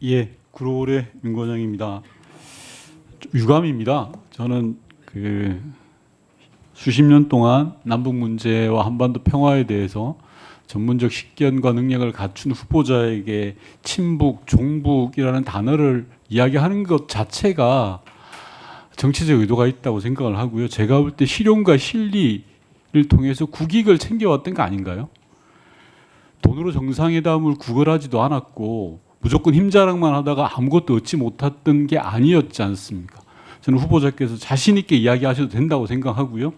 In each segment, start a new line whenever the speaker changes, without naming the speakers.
예, 구로울의 윤건영입니다. 유감입니다. 저는 수십 년 동안 남북 문제와 한반도 평화에 대해서 전문적 식견과 능력을 갖춘 후보자에게 친북, 종북이라는 단어를 이야기하는 것 자체가 정치적 의도가 있다고 생각을 하고요. 제가 볼 때 실용과 실리를 통해서 국익을 챙겨왔던 거 아닌가요? 돈으로 정상회담을 구걸하지도 않았고 무조건 힘자랑만 하다가 아무것도 얻지 못했던 게 아니었지 않습니까? 저는 후보자께서 자신 있게 이야기하셔도 된다고 생각하고요.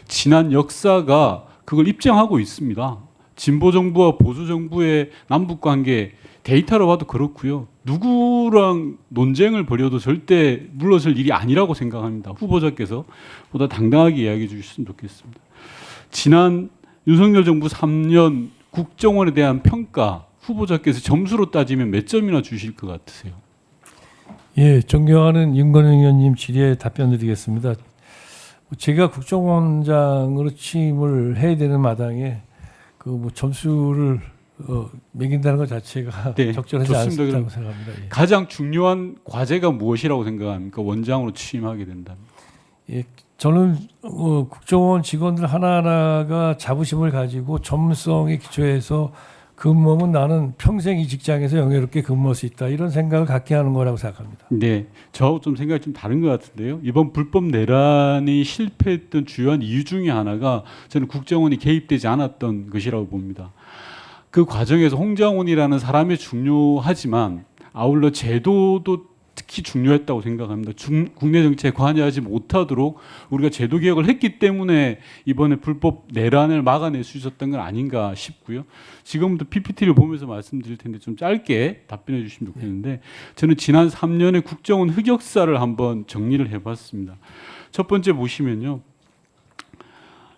지난 역사가 그걸 입증하고 있습니다. 진보 정부와 보수 정부의 남북 관계 데이터로 봐도 그렇고요. 누구랑 논쟁을 벌여도 절대 물러설 일이 아니라고 생각합니다. 후보자께서 보다 당당하게 이야기해 주셨으면 좋겠습니다. 지난 윤석열 정부 3년 국정원에 대한 평가 후보자께서 점수로 따지면 몇 점이나 주실 것 같으세요?
예, 존경하는 윤건영 의원님 질의에 답변드리겠습니다. 제가 국정원장으로 취임을 해야 되는 마당에 점수를 매긴다는 것 자체가
네,
적절하지
좋습니다.
않다고 생각합니다. 예.
가장 중요한 과제가 무엇이라고 생각합니까? 원장으로 취임하게 된다면.
예, 저는 국정원 직원들 하나하나가 자부심을 가지고 전문성에 기초해서 근무하면 나는 평생 이 직장에서 영예롭게 근무할 수 있다, 이런 생각을 갖게 하는 거라고 생각합니다.
네, 저하고 좀 생각이 좀 다른 것 같은데요. 이번 불법 내란이 실패했던 주요한 이유 중에 하나가 저는 국정원이 개입되지 않았던 것이라고 봅니다. 그 과정에서 홍장훈이라는 사람이 중요하지만 아울러 제도도 특히 중요했다고 생각합니다. 국내 정치에 관여하지 못하도록 우리가 제도 개혁을 했기 때문에 이번에 불법 내란을 막아낼 수 있었던 건 아닌가 싶고요. 지금부터 PPT를 보면서 말씀드릴 텐데 좀 짧게 답변해 주시면 좋겠는데, 저는 지난 3년의 국정원 흑역사를 한번 정리를 해봤습니다. 첫 번째 보시면요.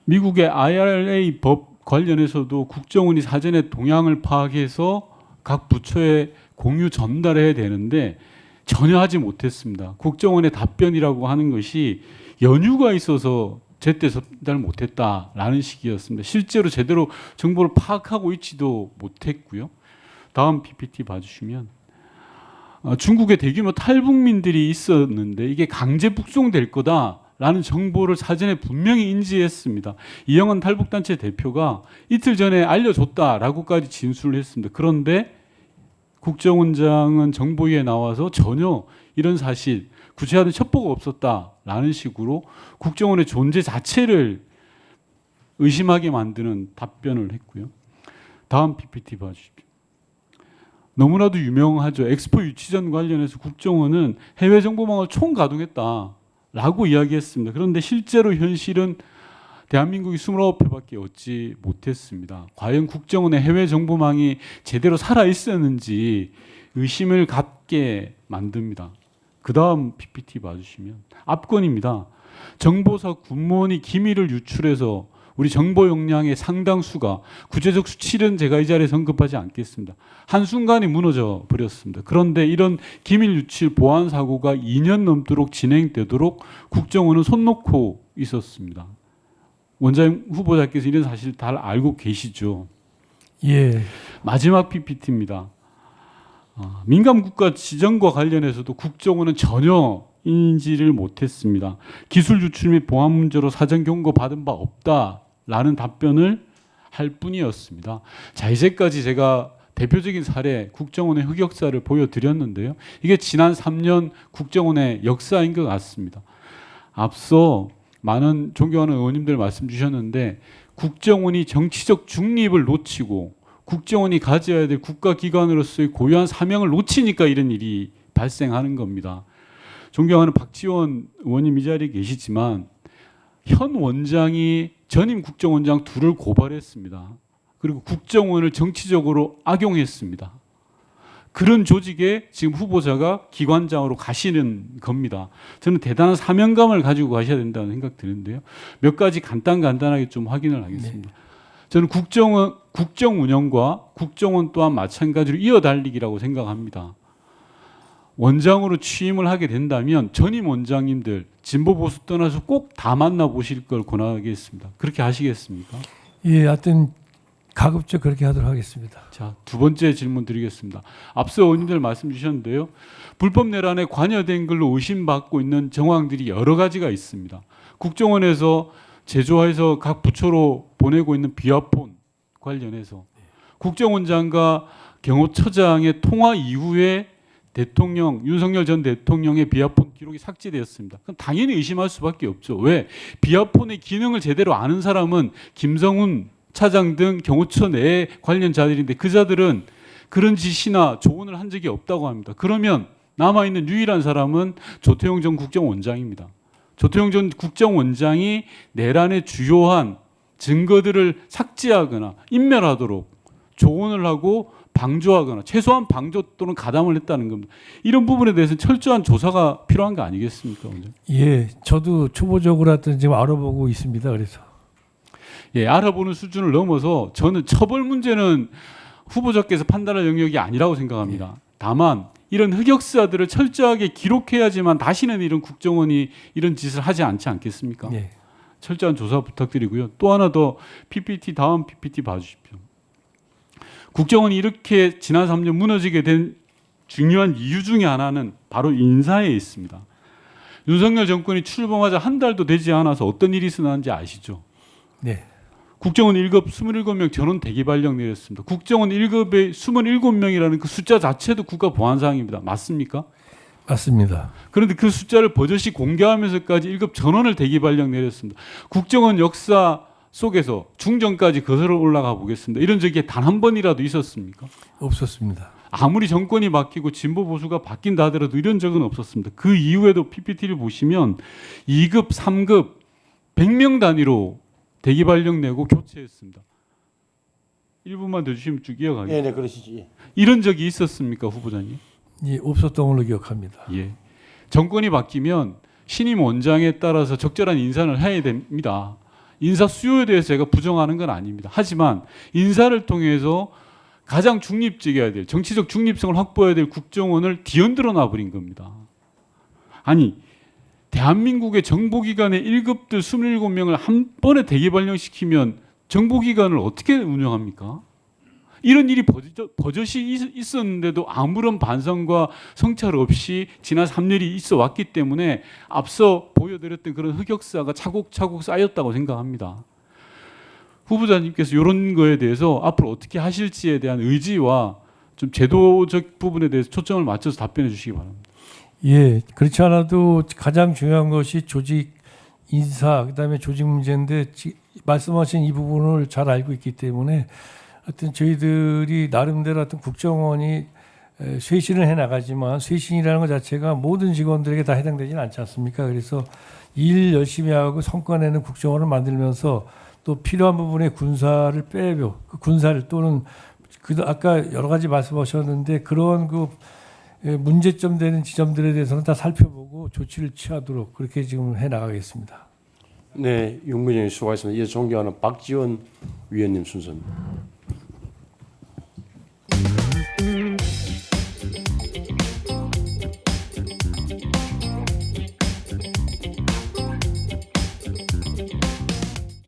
미국의 IRA 법 관련해서도 국정원이 사전에 동향을 파악해서 각 부처에 공유 전달해야 되는데 전혀 하지 못했습니다. 국정원의 답변이라고 하는 것이 연유가 있어서 제때 전달 못했다라는 식이었습니다. 실제로 제대로 정보를 파악하고 있지도 못했고요. 다음 PPT 봐주시면 중국에 대규모 탈북민들이 있었는데 이게 강제 북송될 거다라는 정보를 사전에 분명히 인지했습니다. 이영환 탈북단체 대표가 이틀 전에 알려줬다라고까지 진술을 했습니다. 그런데 국정원장은 정보위에 나와서 전혀 이런 사실, 구체화된 첩보가 없었다라는 식으로 국정원의 존재 자체를 의심하게 만드는 답변을 했고요. 다음 PPT 봐주십시오. 너무나도 유명하죠. 엑스포 유치전 관련해서 국정원은 해외 정보망을 총가동했다라고 이야기했습니다. 그런데 실제로 현실은 대한민국이 29회밖에 얻지 못했습니다. 과연 국정원의 해외 정보망이 제대로 살아 있었는지 의심을 갖게 만듭니다. 그 다음 PPT 봐주시면 압권입니다. 정보사 군무원이 기밀을 유출해서 우리 정보 역량의 상당수가, 구체적 수치는 제가 이 자리에서 언급하지 않겠습니다. 한순간에 무너져 버렸습니다. 그런데 이런 기밀 유출 보안 사고가 2년 넘도록 진행되도록 국정원은 손 놓고 있었습니다. 원장 후보자께서 이런 사실 다 알고 계시죠?
예.
마지막 PPT입니다. 민감 국가 지정과 관련해서도 국정원은 전혀 인지를 못했습니다. 기술 유출 및 보안 문제로 사전 경고 받은 바 없다라는 답변을 할 뿐이었습니다. 자, 이제까지 제가 대표적인 사례 국정원의 흑역사를 보여드렸는데요. 이게 지난 3년 국정원의 역사인 것 같습니다. 앞서 많은 존경하는 의원님들 말씀 주셨는데 국정원이 정치적 중립을 놓치고 국정원이 가져야 될 국가기관으로서의 고유한 사명을 놓치니까 이런 일이 발생하는 겁니다. 존경하는 박지원 의원님 이 자리에 계시지만 현 원장이 전임 국정원장 둘을 고발했습니다. 그리고 국정원을 정치적으로 악용했습니다. 그런 조직에 지금 후보자가 기관장으로 가시는 겁니다. 저는 대단한 사명감을 가지고 가셔야 된다는 생각 드는데요. 몇 가지 간단하게 좀 확인을 하겠습니다. 저는 국정 운영과 국정원 또한 마찬가지로 이어달리기라고 생각합니다. 원장으로 취임을 하게 된다면 전임 원장님들 진보 보수 떠나서 꼭 다 만나보실 걸 권하겠습니다. 그렇게 하시겠습니까?
예, 하여튼 가급적 그렇게 하도록 하겠습니다.
자, 두 번째 질문 드리겠습니다. 앞서 의원님들 말씀 주셨는데요. 불법 내란에 관여된 걸로 의심받고 있는 정황들이 여러 가지가 있습니다. 국정원에서 제조해서 각 부처로 보내고 있는 비화폰 관련해서 국정원장과 경호처장의 통화 이후에 대통령 윤석열 전 대통령의 비화폰 기록이 삭제되었습니다. 그럼 당연히 의심할 수밖에 없죠. 왜? 비화폰의 기능을 제대로 아는 사람은 김성훈 차장 등 경호처 내 관련자들인데 그 자들은 그런 지시나 조언을 한 적이 없다고 합니다. 그러면 남아있는 유일한 사람은 조태용 전 국정원장입니다. 조태용 전 국정원장이 내란의 주요한 증거들을 삭제하거나 인멸하도록 조언을 하고 방조하거나 최소한 방조 또는 가담을 했다는 겁니다. 이런 부분에 대해서는 철저한 조사가 필요한 거 아니겠습니까? 원장님?
예, 저도 초보적으로 하여튼 지금 알아보고 있습니다. 그래서
예, 알아보는 수준을 넘어서 저는 처벌 문제는 후보자께서 판단할 영역이 아니라고 생각합니다. 다만 이런 흑역사들을 철저하게 기록해야지만 다시는 이런 국정원이 이런 짓을 하지 않지 않겠습니까?
예.
철저한 조사 부탁드리고요. 또 하나 더 PPT 다음 PPT 봐주십시오. 국정원이 이렇게 지난 3년 무너지게 된 중요한 이유 중에 하나는 바로 인사에 있습니다. 윤석열 정권이 출범하자 한 달도 되지 않아서 어떤 일이 일어났는지 아시죠?
네.
국정원 1급 27명 전원 대기 발령 내렸습니다. 국정원 1급에 27명이라는 그 숫자 자체도 국가 보안 사항입니다. 맞습니까?
맞습니다.
그런데 그 숫자를 버젓이 공개하면서까지 1급 전원을 대기 발령 내렸습니다. 국정원 역사 속에서 중정까지 거슬러 올라가 보겠습니다. 이런 적이 단 한 번이라도 있었습니까?
없었습니다.
아무리 정권이 바뀌고 진보 보수가 바뀐다 하더라도 이런 적은 없었습니다. 그 이후에도 PPT를 보시면 2급, 3급 100명 단위로 대기 발령 내고 교체했습니다. 1분만 더 주시면 쭉 이어가겠습니다.
네, 그러시지.
이런 적이 있었습니까, 후보자님?
예, 없었던 걸로 기억합니다.
예. 정권이 바뀌면 신임 원장에 따라서 적절한 인사를 해야 됩니다. 인사 수요에 대해서 제가 부정하는 건 아닙니다. 하지만 인사를 통해서 가장 중립적이어야 될 정치적 중립성을 확보해야 될 국정원을 뒤흔들어 놔버린 겁니다. 아니 대한민국의 정보기관의 1급들 27명을 한 번에 대기 발령시키면 정보기관을 어떻게 운영합니까? 이런 일이 버젓이 있었는데도 아무런 반성과 성찰 없이 지난 3년이 있어 왔기 때문에 앞서 보여드렸던 그런 흑역사가 차곡차곡 쌓였다고 생각합니다. 후보자님께서 이런 거에 대해서 앞으로 어떻게 하실지에 대한 의지와 좀 제도적 부분에 대해서 초점을 맞춰서 답변해 주시기 바랍니다.
예, 그렇지 않아도 가장 중요한 것이 조직 인사 그다음에 조직 문제인데 말씀하신 이 부분을 잘 알고 있기 때문에 하여튼 저희들이 나름대로 하여튼 국정원이 쇄신을 해 나가지만 쇄신이라는 것 자체가 모든 직원들에게 다 해당되지는 않지 않습니까? 그래서 일 열심히 하고 성과 내는 국정원을 만들면서 또 필요한 부분에 군사를 빼고 그 군사를 또는 아까 여러 가지 말씀하셨는데 그런 그 문제점 되는 지점들에 대해서는 다 살펴보고 조치를 취하도록 그렇게 지금 해 나가겠습니다.
네, 윤부장님 수고하셨습니다. 이제 존경하는 박지원 위원님 순서입니다.